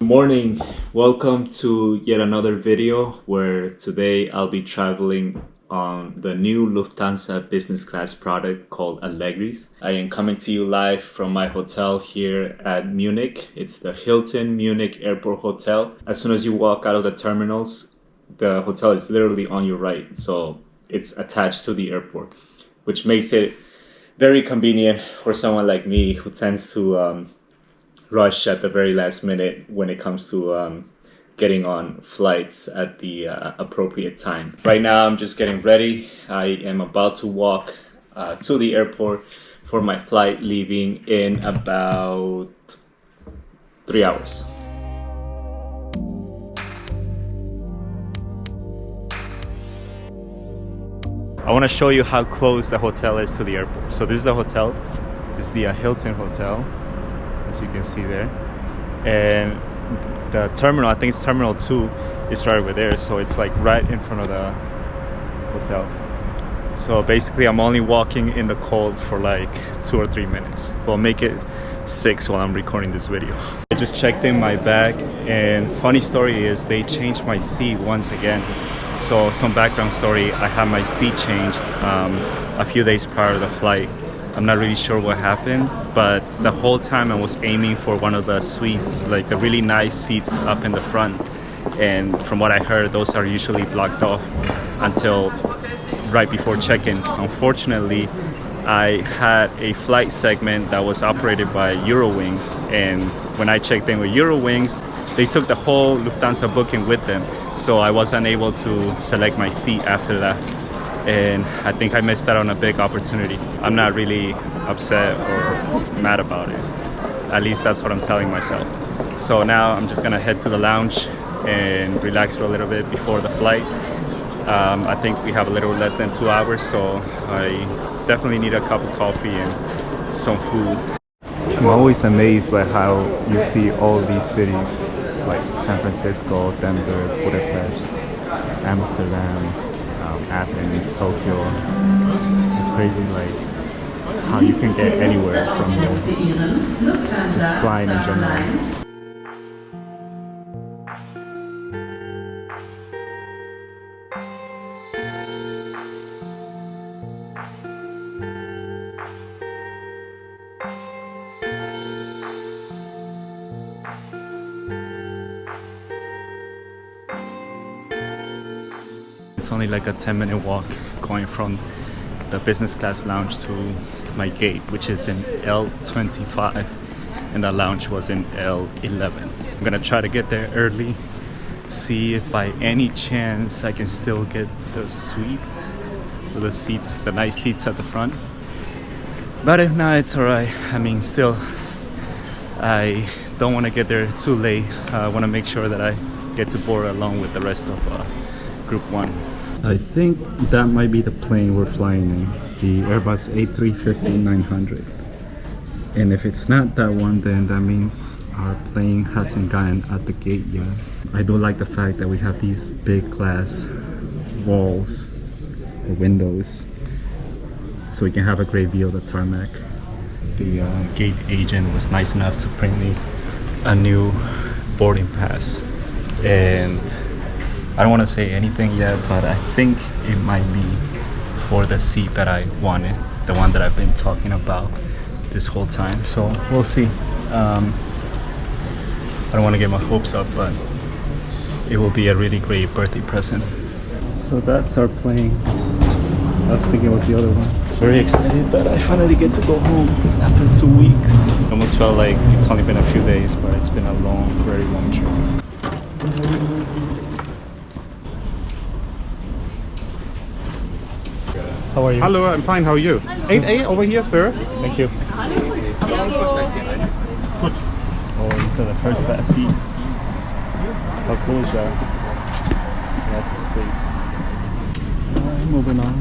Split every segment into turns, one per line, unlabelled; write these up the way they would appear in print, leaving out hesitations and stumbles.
Good morning, welcome to yet another video where today I'll be traveling on the new Lufthansa business class product called Allegris. I am coming to you live from my hotel here at Munich. It's the Hilton Munich Airport Hotel. As soon as you walk out of the terminals, the hotel is literally on your right, so it's attached to the airport, which makes it very convenient for someone like me who tends to rush at the very last minute when it comes to getting on flights at the appropriate time. Right now I'm just getting ready. I am about to walk to the airport for my flight leaving in about 3 hours. I want to show you how close the hotel is to the airport. So this is the hotel. This is the Hilton Hotel, as you can see there, and the terminal, I think it's terminal 2, is right over there, so it's like right in front of the hotel. So basically I'm only walking in the cold for like 2 or 3 minutes. Well, make it 6 while I'm recording this video. I just checked in my bag, and funny story is they changed my seat once again. So some background story, I had my seat changed a few days prior to the flight. I'm not really sure what happened, but the whole time I was aiming for one of the suites, like the really nice seats up in the front. And from what I heard, those are usually blocked off until right before check-in. Unfortunately, I had a flight segment that was operated by Eurowings, and when I checked in with Eurowings, they took the whole Lufthansa booking with them, so I was unable to select my seat after that. And I think I missed out on a big opportunity. I'm not really upset or mad about it. At least that's what I'm telling myself. So now I'm just gonna head to the lounge and relax for a little bit before the flight. I think we have a little less than 2 hours, so I definitely need a cup of coffee and some food. I'm always amazed by how you see all these cities like San Francisco, Denver, Budapest, Amsterdam, Athens, Tokyo. It's crazy like how you can get anywhere from just flying in general. It's only like a 10-minute walk going from the business class lounge to my gate, which is in L25, and the lounge was in L11. I'm gonna try to get there early, see if by any chance I can still get the suite, or the seats, the nice seats at the front. But if not, it's alright. I mean, still, I don't want to get there too late. I want to make sure that I get to board along with the rest of Group 1. I think that might be the plane we're flying in, the Airbus A350-900. And if it's not that one, then that means our plane hasn't gotten at the gate yet. I do like the fact that we have these big glass walls or windows, so we can have a great view of the tarmac. The gate agent was nice enough to print me a new boarding pass, and I don't want to say anything yet, but I think it might be for the seat that I wanted, the one that I've been talking about this whole time. So we'll see. I don't want to get my hopes up, but it will be a really great birthday present. So that's our plane. I was thinking it was the other one. Very excited that I finally get to go home after 2 weeks. It almost felt like it's only been a few days, but it's been a long, very long trip. How are you?
Hello, I'm fine. How are you? 8A over here, sir.
Thank you. Oh, these are the first class seats. How cool is that? Lots of space. Alright, moving on.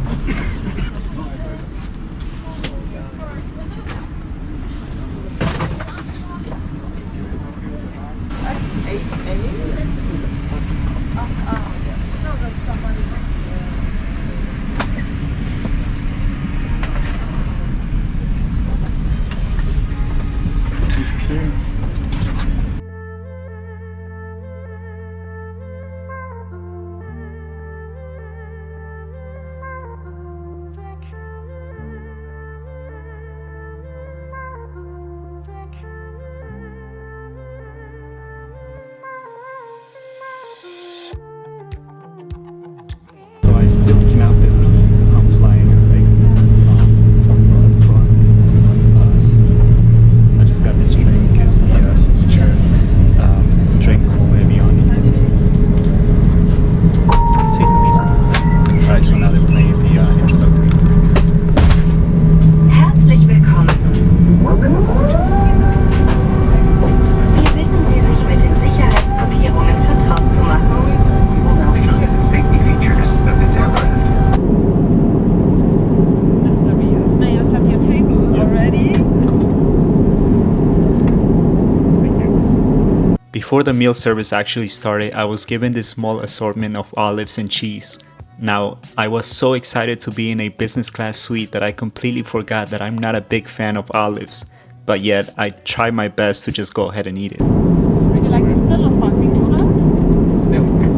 Before the meal service actually started, I was given this small assortment of olives and cheese. Now, I was so excited to be in a business class suite that I completely forgot that I'm not a big fan of olives, but yet I tried my best to just go ahead and eat it.
Would you like to still or sparkling water?
Still, please.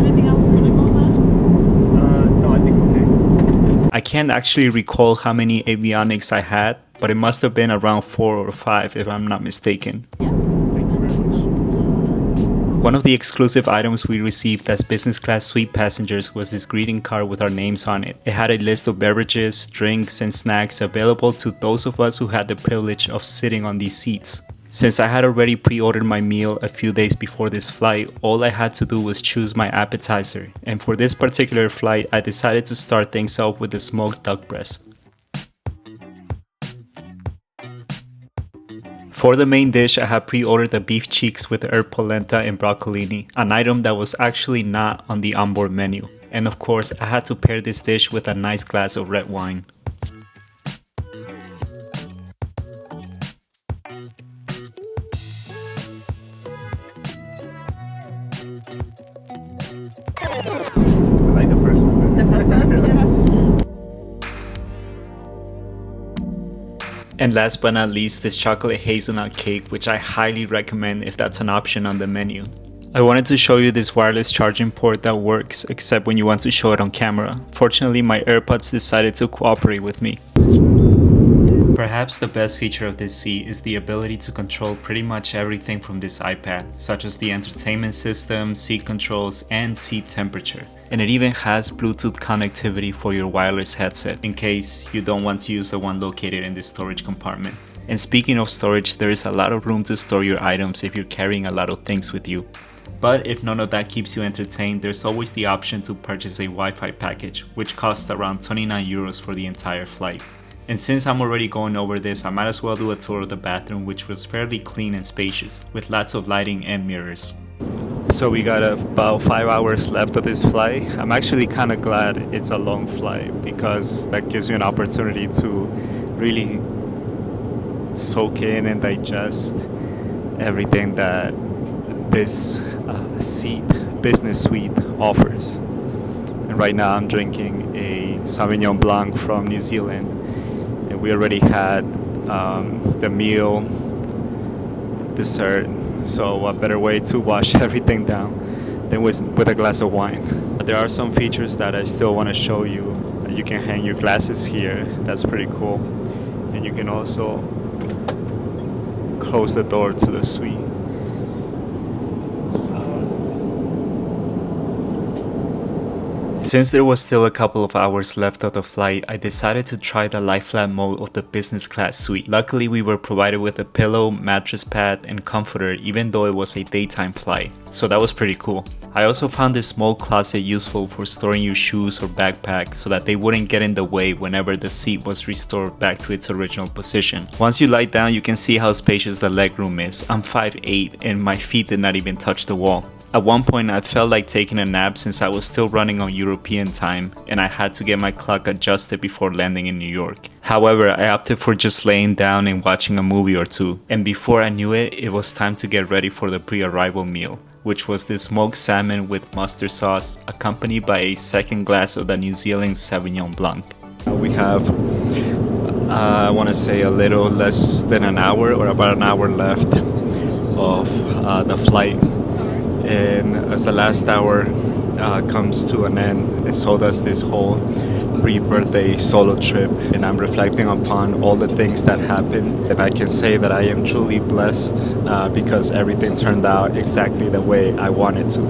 Anything else for the moment?
No, I think okay. I can't actually recall how many avionics I had, but it must have been around 4 or 5 if I'm not mistaken. One of the exclusive items we received as business class suite passengers was this greeting card with our names on it. It had a list of beverages, drinks, and snacks available to those of us who had the privilege of sitting on these seats. Since I had already pre-ordered my meal a few days before this flight, all I had to do was choose my appetizer, and for this particular flight, I decided to start things off with the smoked duck breast. For the main dish, I had pre-ordered the beef cheeks with herb polenta and broccolini, an item that was actually not on the onboard menu. And of course, I had to pair this dish with a nice glass of red wine. I like the first one.
The first one? Yeah.
And last but not least, this chocolate hazelnut cake, which I highly recommend if that's an option on the menu. I wanted to show you this wireless charging port that works, except when you want to show it on camera. Fortunately, my AirPods decided to cooperate with me. Perhaps the best feature of this seat is the ability to control pretty much everything from this iPad, such as the entertainment system, seat controls, and seat temperature. And it even has Bluetooth connectivity for your wireless headset, in case you don't want to use the one located in the storage compartment. And speaking of storage, there is a lot of room to store your items if you're carrying a lot of things with you. But if none of that keeps you entertained, there's always the option to purchase a Wi-Fi package, which costs around 29 euros for the entire flight. And since I'm already going over this, I might as well do a tour of the bathroom, which was fairly clean and spacious, with lots of lighting and mirrors. So we got about 5 hours left of this flight. I'm actually kind of glad it's a long flight because that gives you an opportunity to really soak in and digest everything that this business suite offers. And right now I'm drinking a Sauvignon Blanc from New Zealand. And we already had the meal, dessert, so what better way to wash everything down than with a glass of wine. There are some features that I still want to show you. You can hang your glasses here, that's pretty cool. And you can also close the door to the suite. Since there was still a couple of hours left of the flight, I decided to try the lie flat mode of the business class suite. Luckily, we were provided with a pillow, mattress pad, and comforter even though it was a daytime flight, so that was pretty cool. I also found this small closet useful for storing your shoes or backpack so that they wouldn't get in the way whenever the seat was restored back to its original position. Once you lie down, you can see how spacious the legroom is. I'm 5'8" and my feet did not even touch the wall. At one point I felt like taking a nap since I was still running on European time and I had to get my clock adjusted before landing in New York. However, I opted for just laying down and watching a movie or two, and before I knew it, it was time to get ready for the pre-arrival meal, which was the smoked salmon with mustard sauce accompanied by a second glass of the New Zealand Sauvignon Blanc. We have I want to say a little less than an hour or about an hour left of the flight. And as the last hour comes to an end, so does this whole pre-birthday solo trip, and I'm reflecting upon all the things that happened, and I can say that I am truly blessed because everything turned out exactly the way I wanted to.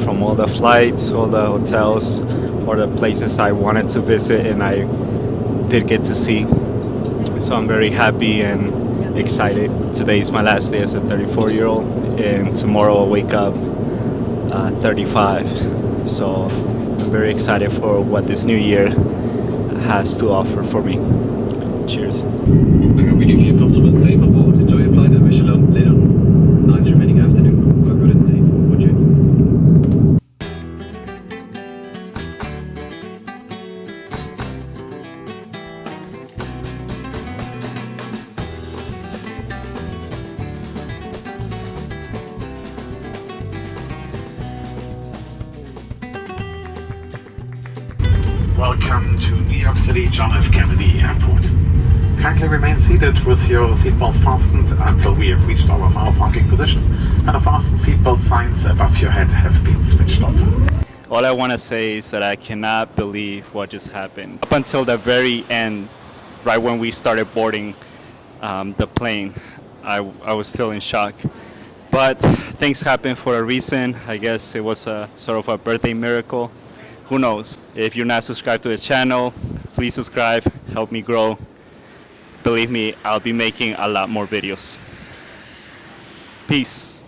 From all the flights, all the hotels, or the places I wanted to visit and I did get to see. So I'm very happy and excited. Today is my last day as a 34-year-old, and tomorrow I'll wake up 35. So I'm very excited for what this new year has to offer for me. Cheers.
I hope you feel comfortable and safe on board. Enjoy your flight and wish you luck later. Nice remaining afternoon. Work good and safe. Would you?
welcome to New York City John F. Kennedy Airport. Kindly remain seated with your seatbelts fastened until we have reached our final parking position and the fasten seatbelt signs above your head have been switched off.
All I want to say is that I cannot believe what just happened. Up until the very end, right when we started boarding the plane, I was still in shock. But things happen for a reason. I guess it was a sort of a birthday miracle. Who knows? If you're not subscribed to the channel, please subscribe, help me grow. Believe me, I'll be making a lot more videos. Peace.